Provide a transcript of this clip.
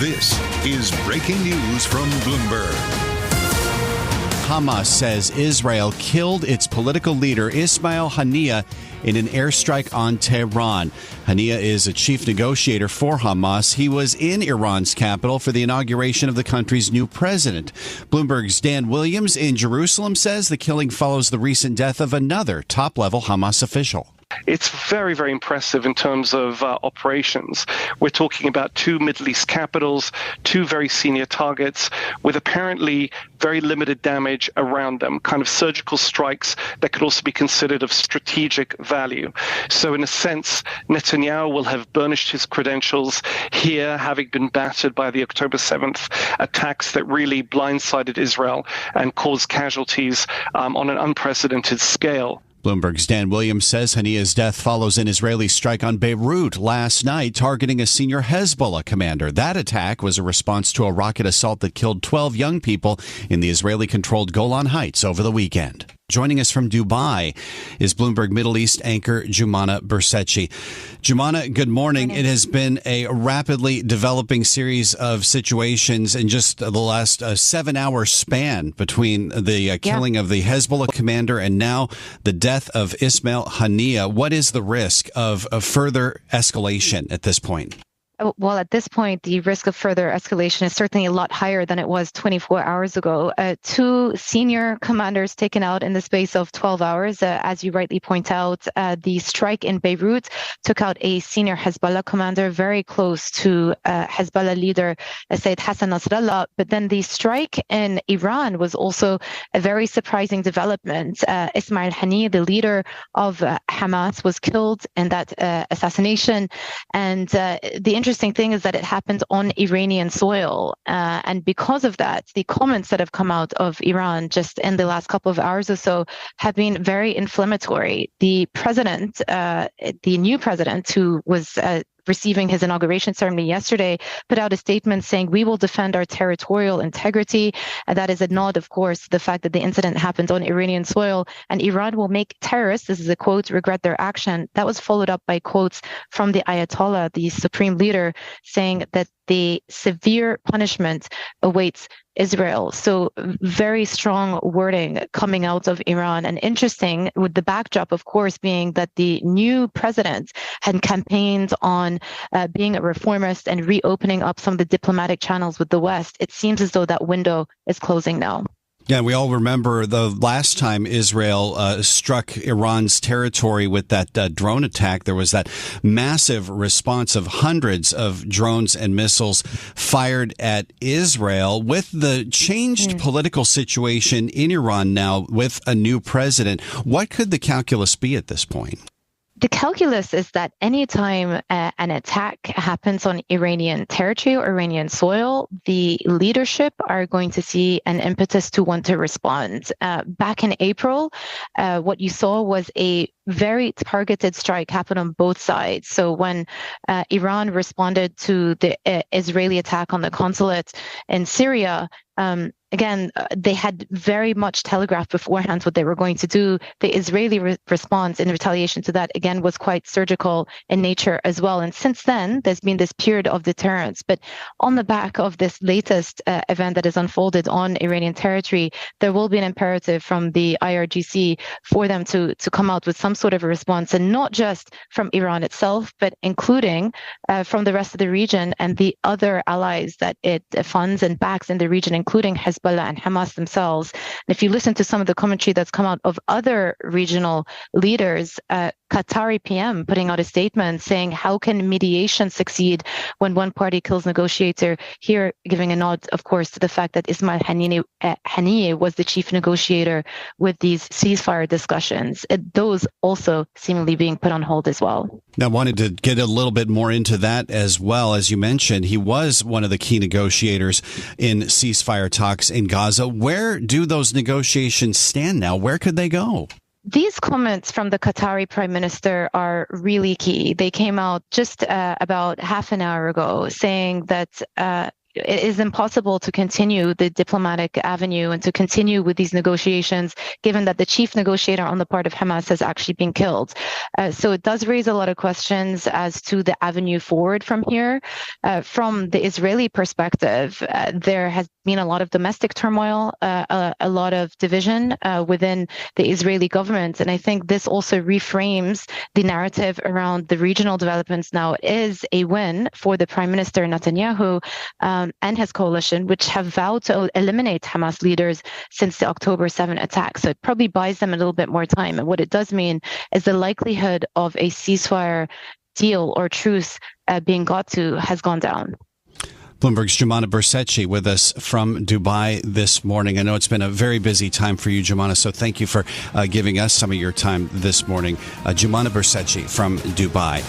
This is breaking news from Bloomberg. Hamas says Israel killed its political leader Ismail Haniyeh in an airstrike on Tehran. Haniyeh is a chief negotiator for Hamas. He was in Iran's capital for the inauguration of the country's new president. Bloomberg's Dan Williams in Jerusalem says the killing follows the recent death of another top-level Hamas official. It's very, very impressive in terms of operations. We're talking about two Middle East capitals, two very senior targets with apparently very limited damage around them, kind of surgical strikes that could also be considered of strategic value. So in a sense, Netanyahu will have burnished his credentials here, having been battered by the October 7th attacks that really blindsided Israel and caused casualties on an unprecedented scale. Bloomberg's Dan Williams says Haniyeh's death follows an Israeli strike on Beirut last night, targeting a senior Hezbollah commander. That attack was a response to a rocket assault that killed 12 young people in the Israeli-controlled Golan Heights over the weekend. Joining us from Dubai is Bloomberg Middle East anchor Joumanna Bercetche. Joumanna, good morning. It has been a rapidly developing series of situations in just the last 7-hour span between the killing of the Hezbollah commander and now the death of Ismail Haniyeh. What is the risk of further escalation at this point? Well, at this point, the risk of further escalation is certainly a lot higher than it was 24 hours ago. Two senior commanders taken out in the space of 12 hours. As you rightly point out, the strike in Beirut took out a senior Hezbollah commander very close to Hezbollah leader Sayyid Hassan Nasrallah. But then the strike in Iran was also a very surprising development. Ismail Haniyeh, the leader of Hamas, was killed in that assassination. And the interesting thing is that it happened on Iranian soil. And because of that, the comments that have come out of Iran just in the last couple of hours or so have been very inflammatory. The president, the new president who was receiving his inauguration ceremony yesterday, put out a statement saying, "We will defend our territorial integrity." And that is a nod, of course, to the fact that the incident happened on Iranian soil, and Iran will make terrorists, this is a quote, regret their action. That was followed up by quotes from the Ayatollah, the supreme leader, saying that the severe punishment awaits Israel. So very strong wording coming out of Iran, and interesting, with the backdrop, of course, being that the new president had campaigned on being a reformist and reopening up some of the diplomatic channels with the West. It seems as though that window is closing now. Yeah, we all remember the last time Israel struck Iran's territory with that drone attack. There was that massive response of hundreds of drones and missiles fired at Israel. With the changed political situation in Iran now with a new president, what could the calculus be at this point? The calculus is that anytime an attack happens on Iranian territory or Iranian soil, the leadership are going to see an impetus to want to respond. Back in April, what you saw was a very targeted strike happen on both sides. So when Iran responded to the Israeli attack on the consulate in Syria, again, they had very much telegraphed beforehand what they were going to do. The Israeli response in retaliation to that, again, was quite surgical in nature as well. And since then, there's been this period of deterrence. But on the back of this latest event that has unfolded on Iranian territory, there will be an imperative from the IRGC for them to come out with some sort of a response, and not just from Iran itself, but including from the rest of the region and the other allies that it funds and backs in the region, including Hezbollah and Hamas themselves. And if you listen to some of the commentary that's come out of other regional leaders, Qatari PM putting out a statement saying, how can mediation succeed when one party kills negotiator? Here, giving a nod, of course, to the fact that Ismail Haniyeh was the chief negotiator with these ceasefire discussions. Those also seemingly being put on hold as well. Now, I wanted to get a little bit more into that as well. As you mentioned, he was one of the key negotiators in ceasefire talks in Gaza. Where do those negotiations stand now? Where could they go? These comments from the Qatari Prime Minister are really key. They came out just about half an hour ago saying that it is impossible to continue the diplomatic avenue and to continue with these negotiations, given that the chief negotiator on the part of Hamas has actually been killed. So it does raise a lot of questions as to the avenue forward from here. From the Israeli perspective, there has been a lot of domestic turmoil, a lot of division within the Israeli government. And I think this also reframes the narrative around the regional developments now is a win for the Prime Minister Netanyahu and his coalition, which have vowed to eliminate Hamas leaders since the October 7 attack. So it probably buys them a little bit more time. And what it does mean is the likelihood of a ceasefire deal or truce being got to has gone down. Bloomberg's Joumanna Bercetche with us from Dubai this morning. I know it's been a very busy time for you, Joumanna, so thank you for giving us some of your time this morning. Joumanna Bercetche from Dubai.